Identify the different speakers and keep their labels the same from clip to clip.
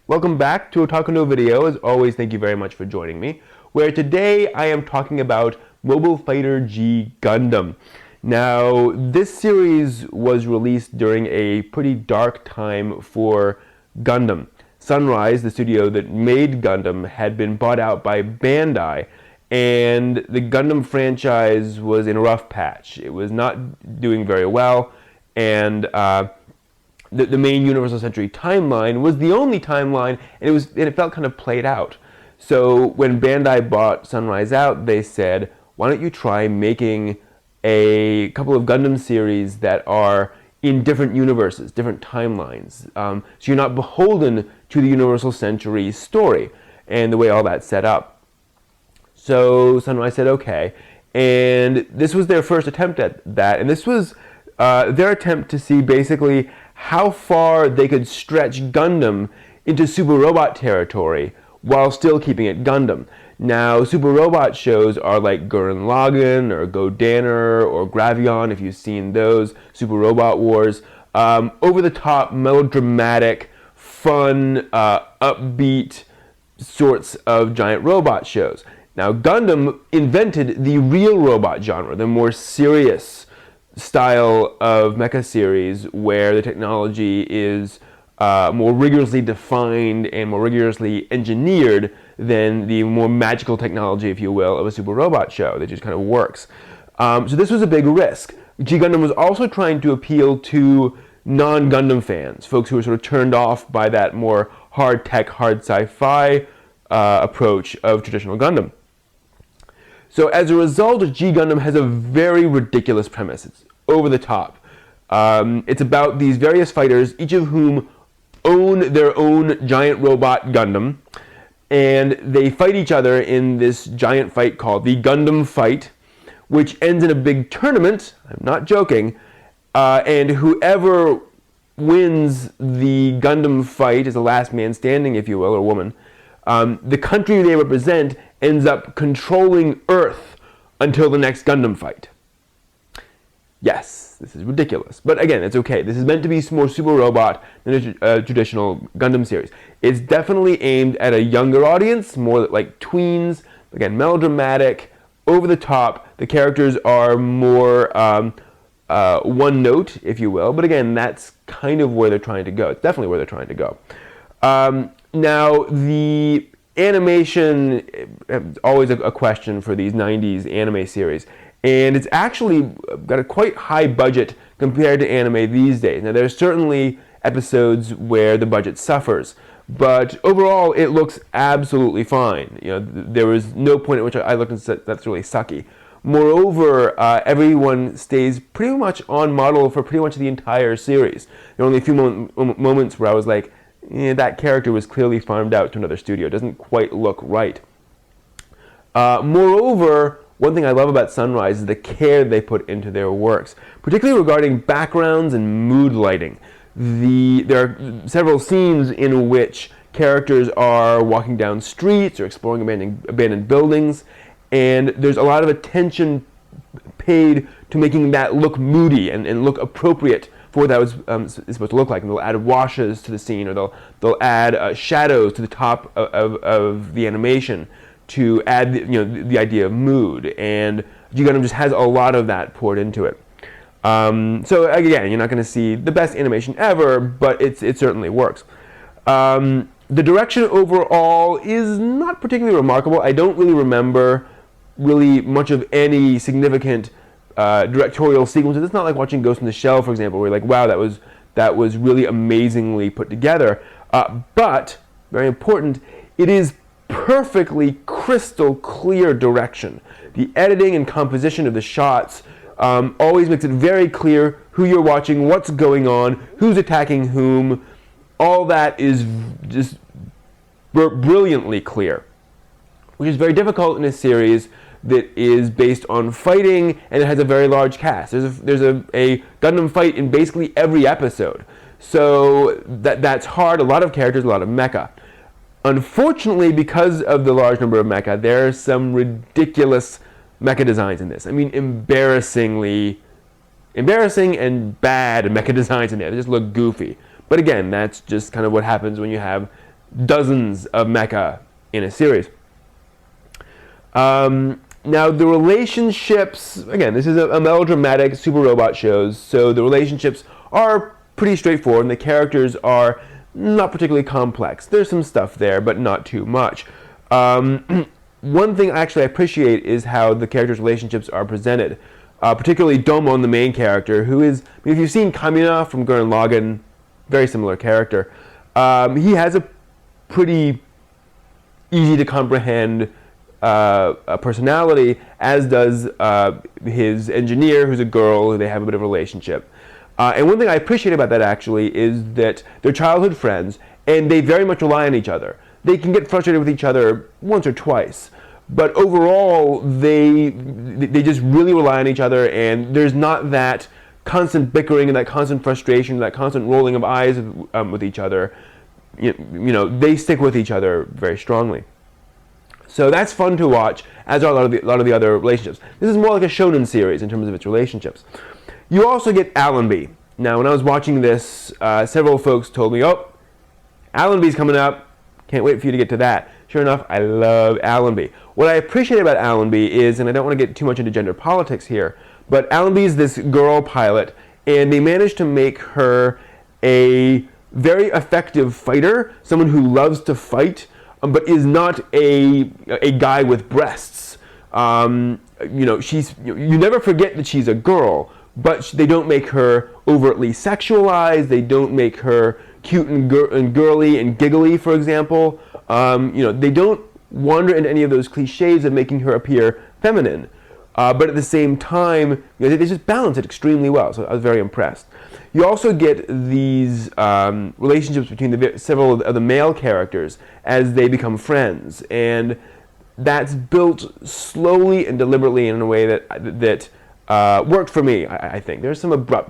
Speaker 1: Welcome back to Otaku no Video. As always, thank you very much for joining me, where today I am talking about Mobile Fighter G Gundam. Now, this series was released during a pretty dark time for Gundam. Sunrise, the studio that made Gundam, had been bought out by Bandai, and the Gundam franchise was in a rough patch. It was not doing very well, and the main Universal Century timeline was the only timeline, and it felt kind of played out. So when Bandai bought Sunrise out, they said, why don't you try making a couple of Gundam series that are in different universes, different timelines, so you're not beholden to the Universal Century story and the way all that's set up. So Sunrise said okay, and this was their first attempt at that, and this was their attempt to see basically how far they could stretch Gundam into Super Robot territory while still keeping it Gundam. Now, Super Robot shows are like Gurren Lagann or Godanner or Gravion, if you've seen those, Super Robot Wars. Over-the-top, melodramatic, fun, upbeat sorts of giant robot shows. Now, Gundam invented the real robot genre, the more serious style of mecha series where the technology is more rigorously defined and more rigorously engineered than the more magical technology, if you will, of a Super Robot show that just kind of works. So this was a big risk. G Gundam was also trying to appeal to non-Gundam fans, folks who were sort of turned off by that more hard tech, hard sci-fi approach of traditional Gundam. So as a result, G Gundam has a very ridiculous premise. It's over the top. It's about these various fighters, each of whom own their own giant robot Gundam, and they fight each other in this giant fight called the Gundam Fight, which ends in a big tournament, I'm not joking, and whoever wins the Gundam Fight is the last man standing, if you will, or woman. The country they represent ends up controlling Earth until the next Gundam fight. Yes, this is ridiculous. But again, it's okay. This is meant to be more Super Robot than a traditional Gundam series. It's definitely aimed at a younger audience, more like tweens. Again, melodramatic, over the top. The characters are more one note, if you will. But again, that's kind of where they're trying to go. It's definitely where they're trying to go. Now, the animation is always a question for these 90s anime series. And it's actually got a quite high budget compared to anime these days. Now, there's certainly episodes where the budget suffers, but overall, it looks absolutely fine. You know, there was no point at which I looked and said, that's really sucky. Moreover, everyone stays pretty much on model for pretty much the entire series. There are only a few moments where I was like, that character was clearly farmed out to another studio. It doesn't quite look right. Moreover, one thing I love about Sunrise is the care they put into their works, particularly regarding backgrounds and mood lighting. There are several scenes in which characters are walking down streets or exploring abandoned buildings, and there's a lot of attention paid to making that look moody and look appropriate for what that was is supposed to look like. And they'll add washes to the scene, or they'll add shadows to the top of the animation to add the idea of mood, and G Gundam just has a lot of that poured into it. So again, you're not going to see the best animation ever, but it certainly works. The direction overall is not particularly remarkable. I don't really remember much of any significant directorial sequences. It's not like watching Ghost in the Shell, for example, where you're like, wow, that was really amazingly put together. But very important, it is perfectly crystal clear direction. The editing and composition of the shots always makes it very clear who you're watching, what's going on, who's attacking whom. All that is just brilliantly clear, which is very difficult in a series that is based on fighting and it has a very large cast. There's a Gundam fight in basically every episode. So that's hard, a lot of characters, a lot of mecha. Unfortunately, because of the large number of mecha, there are some ridiculous mecha designs in this. I mean, embarrassing and bad mecha designs in there. They just look goofy. But again, that's just kind of what happens when you have dozens of mecha in a series. Now the relationships, again, this is a melodramatic super robot shows, so the relationships are pretty straightforward and the characters are not particularly complex. There's some stuff there, but not too much. One thing actually I appreciate is how the characters' relationships are presented. Particularly Domon, the main character, who is, I mean, if you've seen Kamina from Gurren Lagann, very similar character. He has a pretty easy to comprehend personality, as does his engineer, who's a girl, who they have a bit of a relationship. And one thing I appreciate about that actually is that they're childhood friends, and they very much rely on each other. They can get frustrated with each other once or twice, but overall they just really rely on each other, and there's not that constant bickering and that constant frustration, that constant rolling of eyes with each other. You know, they stick with each other very strongly. So that's fun to watch, as are a lot of the other relationships. This is more like a shonen series in terms of its relationships. You also get Allenby. Now, when I was watching this, several folks told me, "Oh, Allenby's coming up. Can't wait for you to get to that." Sure enough, I love Allenby. What I appreciate about Allenby is, and I don't want to get too much into gender politics here, but Allenby's this girl pilot, and they managed to make her a very effective fighter, someone who loves to fight, but is not a guy with breasts. You know, you never forget that she's a girl, but they don't make her overtly sexualized. They don't make her cute and girly and giggly, for example. You know, they don't wander into any of those cliches of making her appear feminine. But at the same time, you know, they just balance it extremely well. So I was very impressed. You also get these relationships between several of the male characters as they become friends, and that's built slowly and deliberately in a way that worked for me. I think there's some abrupt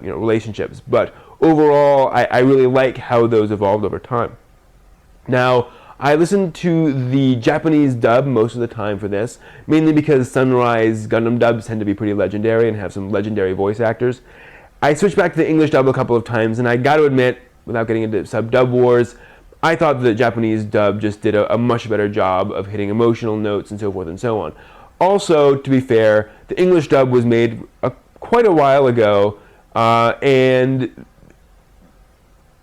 Speaker 1: relationships, but overall, I really like how those evolved over time. Now, I listened to the Japanese dub most of the time for this, mainly because Sunrise Gundam dubs tend to be pretty legendary and have some legendary voice actors. I switched back to the English dub a couple of times, and I got to admit, without getting into sub-dub wars, I thought the Japanese dub just did a much better job of hitting emotional notes and so forth and so on. Also, to be fair, the English dub was made quite a while ago, and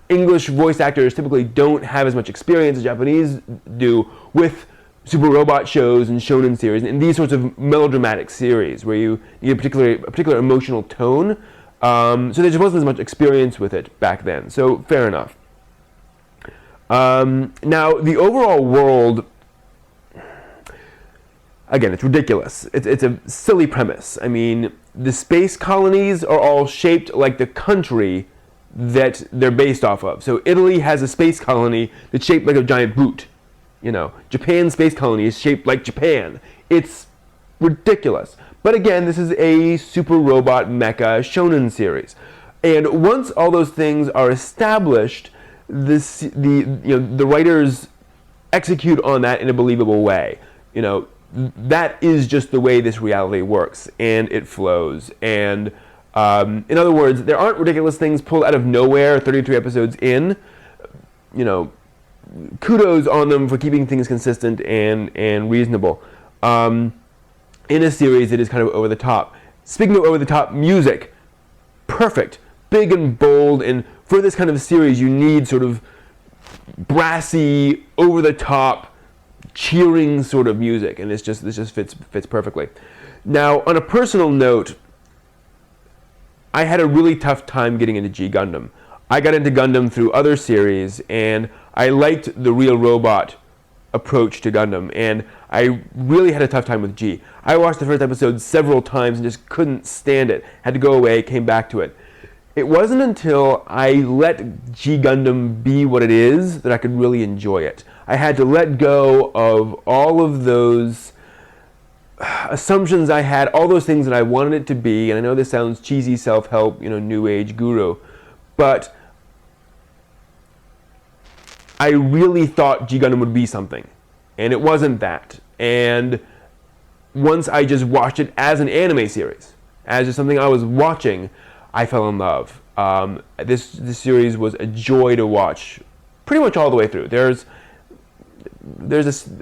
Speaker 1: English voice actors typically don't have as much experience as Japanese do with super robot shows and shonen series and these sorts of melodramatic series where you need a particular emotional tone. So there just wasn't as much experience with it back then. So fair enough. Now the overall world, again, it's ridiculous. It's a silly premise. I mean, the space colonies are all shaped like the country that they're based off of. So Italy has a space colony that's shaped like a giant boot. You know, Japan's space colony is shaped like Japan. It's ridiculous. But again, this is a super robot mecha shonen series. And once all those things are established, the writers execute on that in a believable way. You know, that is just the way this reality works, and it flows. And in other words, there aren't ridiculous things pulled out of nowhere 33 episodes in. You know, kudos on them for keeping things consistent and reasonable. In a series that is kind of over the top. Speaking of over the top, music, perfect, big and bold, and for this kind of series you need sort of brassy, over the top, cheering sort of music, and this just fits perfectly. Now, on a personal note, I had a really tough time getting into G Gundam. I got into Gundam through other series, and I liked the real robot approach to Gundam, and I really had a tough time with G. I watched the first episode several times and just couldn't stand it. Had to go away, came back to it. It wasn't until I let G Gundam be what it is that I could really enjoy it. I had to let go of all of those assumptions I had, all those things that I wanted it to be, and I know this sounds cheesy, self-help, new age guru, but I really thought G Gundam would be something, and it wasn't that. And once I just watched it as an anime series, as just something I was watching, I fell in love. This series was a joy to watch, pretty much all the way through. There's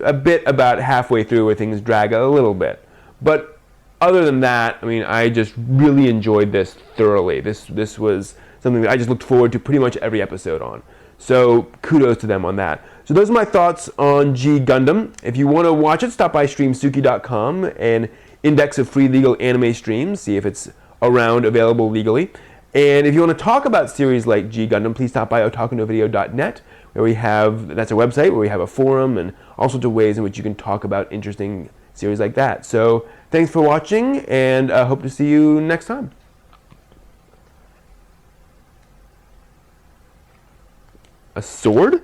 Speaker 1: a bit about halfway through where things drag a little bit, but other than that, I mean, I just really enjoyed this thoroughly. This was something that I just looked forward to pretty much every episode on. So kudos to them on that. So those are my thoughts on G Gundam. If you want to watch it, stop by streamsuki.com and index of free legal anime streams, see if it's around, available legally. And if you want to talk about series like G Gundam, please stop by otakunovideo.net, where we have, that's our website, where we have a forum and all sorts of ways in which you can talk about interesting series like that. So thanks for watching, and I hope to see you next time. A sword?